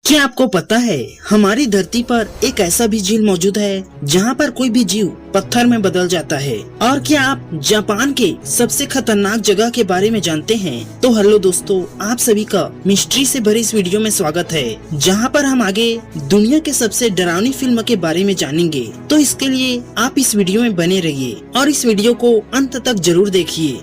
क्या आपको पता है हमारी धरती पर एक ऐसा भी झील मौजूद है जहाँ पर कोई भी जीव पत्थर में बदल जाता है। और क्या आप जापान के सबसे खतरनाक जगह के बारे में जानते हैं? तो हेलो दोस्तों, आप सभी का मिस्ट्री से भरी इस वीडियो में स्वागत है, जहाँ पर हम आगे दुनिया के सबसे डरावनी फिल्म के बारे में जानेंगे। तो इसके लिए आप इस वीडियो में बने रहिए और इस वीडियो को अंत तक जरूर देखिए।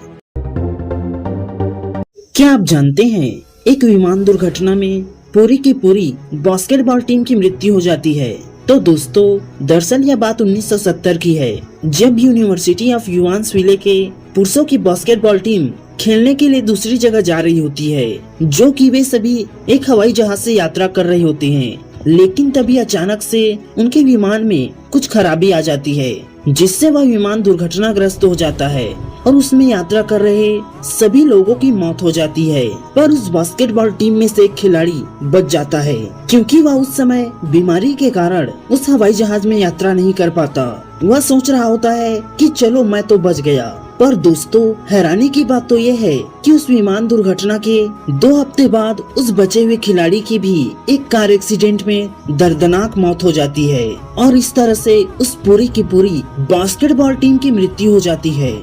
क्या आप जानते हैं एक विमान दुर्घटना में पूरी की पूरी बास्केटबॉल टीम की मृत्यु हो जाती है? तो दोस्तों, दरअसल यह बात 1970 की है, जब यूनिवर्सिटी ऑफ युआनस्विले के पुरुषों की बास्केटबॉल टीम खेलने के लिए दूसरी जगह जा रही होती है, जो कि वे सभी एक हवाई जहाज से यात्रा कर रहे होते हैं। लेकिन तभी अचानक से उनके विमान में कुछ खराबी आ जाती है, जिससे वह विमान दुर्घटनाग्रस्त हो जाता है और उसमें यात्रा कर रहे सभी लोगों की मौत हो जाती है। पर उस बास्केटबॉल टीम में से एक खिलाड़ी बच जाता है, क्योंकि वह उस समय बीमारी के कारण उस हवाई जहाज में यात्रा नहीं कर पाता। वह सोच रहा होता है कि चलो मैं तो बच गया। पर दोस्तों, हैरानी की बात तो यह है कि उस विमान दुर्घटना के 2 हफ्ते बाद उस बचे हुए खिलाड़ी की भी एक कार एक्सीडेंट में दर्दनाक मौत हो जाती है और इस तरह से उस पूरी की पूरी बास्केटबॉल टीम की मृत्यु हो जाती है।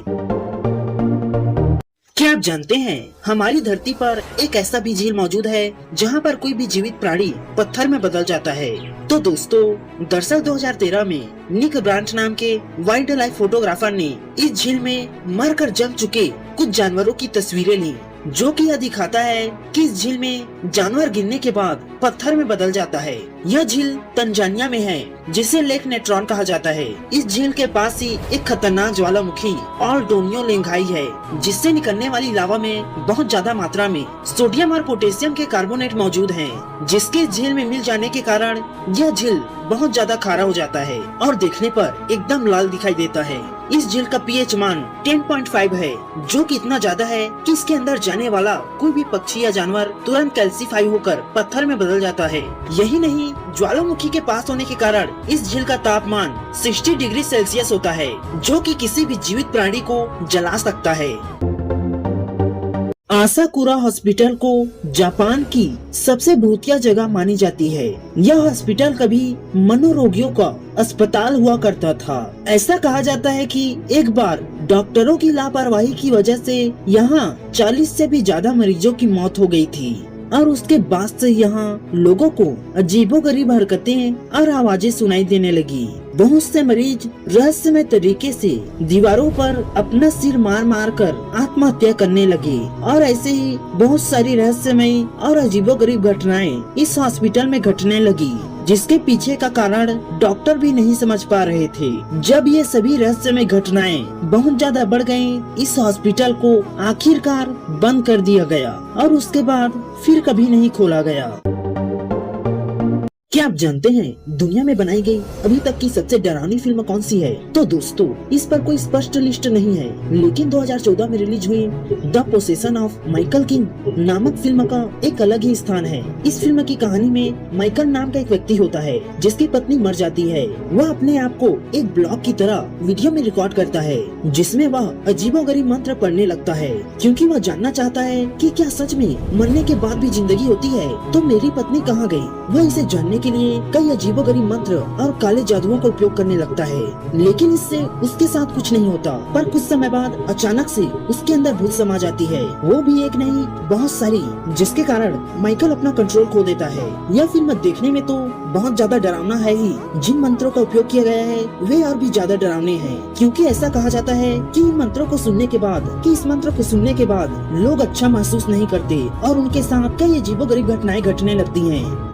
क्या आप जानते हैं हमारी धरती पर एक ऐसा भी झील मौजूद है जहां पर कोई भी जीवित प्राणी पत्थर में बदल जाता है? तो दोस्तों, दरअसल 2013 में निक ब्रांट नाम के वाइल्ड लाइफ फोटोग्राफर ने इस झील में मरकर जम चुके कुछ जानवरों की तस्वीरें ली, जो कि यह दिखाता है कि इस झील में जानवर गिरने के बाद पत्थर में बदल जाता है। यह झील तंजानिया में है, जिसे लेक नेट्रॉन कहा जाता है। इस झील के पास ही एक खतरनाक ज्वालामुखी ऑल डोनियो लेंगाई है, जिससे निकलने वाली लावा में बहुत ज्यादा मात्रा में सोडियम और पोटेशियम के कार्बोनेट मौजूद हैं, जिसके झील में मिल जाने के कारण यह झील बहुत ज्यादा खारा हो जाता है और देखने पर एकदम लाल दिखाई देता है। इस झील का पीएच मान 10.5 है, जो कि इतना ज्यादा है कि इसके अंदर जाने वाला कोई भी पक्षी या जानवर तुरंत कैल्सीफाई होकर पत्थर में बदल जाता है। यही नहीं, ज्वालामुखी के पास होने के कारण इस झील का तापमान 60 डिग्री सेल्सियस होता है, जो कि किसी भी जीवित प्राणी को जला सकता है। आसाकुरा हॉस्पिटल को जापान की सबसे भूतिया जगह मानी जाती है। यह हॉस्पिटल कभी मनोरोगियों का अस्पताल हुआ करता था। ऐसा कहा जाता है कि एक बार डॉक्टरों की लापरवाही की वजह से यहाँ 40 से भी ज्यादा मरीजों की मौत हो गई थी और उसके बाद से यहाँ लोगों को अजीबोगरीब हरकतें और आवाजें सुनाई देने लगी। बहुत से मरीज रहस्यमय तरीके से दीवारों पर अपना सिर मार मार कर आत्महत्या करने लगे और ऐसे ही बहुत सारी रहस्यमय और अजीबोगरीब घटनाएं इस हॉस्पिटल में घटने लगी, जिसके पीछे का कारण डॉक्टर भी नहीं समझ पा रहे थे। जब ये सभी रहस्यमय घटनाएं बहुत ज्यादा बढ़ गयी, इस हॉस्पिटल को आखिरकार बंद कर दिया गया और उसके बाद फिर कभी नहीं खोला गया। क्या आप जानते हैं दुनिया में बनाई गई अभी तक की सबसे डरावनी फिल्म कौन सी है? तो दोस्तों, इस पर कोई स्पष्ट लिस्ट नहीं है, लेकिन 2014 में रिलीज हुई the possession of Michael king नामक फिल्म का एक अलग ही स्थान है। इस फिल्म की कहानी में माइकल नाम का एक व्यक्ति होता है, जिसकी पत्नी मर जाती है। वह अपने आप को एक ब्लॉग की तरह वीडियो में रिकॉर्ड करता है, जिसमें वह अजीबोगरीब मंत्र पढ़ने लगता है, क्योंकि वह जानना चाहता है कि क्या सच में मरने के बाद भी जिंदगी होती है, तो मेरी पत्नी कहाँ गई। वह इसे जानने के लिए कई अजीबोगरीब मंत्र और काले जादुओं का उपयोग करने लगता है, लेकिन इससे उसके साथ कुछ नहीं होता। पर कुछ समय बाद अचानक से उसके अंदर भूत समा जाती है, वो भी एक नहीं बहुत सारी, जिसके कारण माइकल अपना कंट्रोल खो देता है। यह फिल्म देखने में तो बहुत ज्यादा डरावना है ही, जिन मंत्रों का उपयोग किया गया है वे और भी ज्यादा डरावने हैं, क्योंकि ऐसा कहा जाता है कि इन मंत्रों को सुनने के बाद लोग अच्छा महसूस नहीं करते और उनके साथ कई अजीबोगरीब घटनाएं घटने लगती हैं।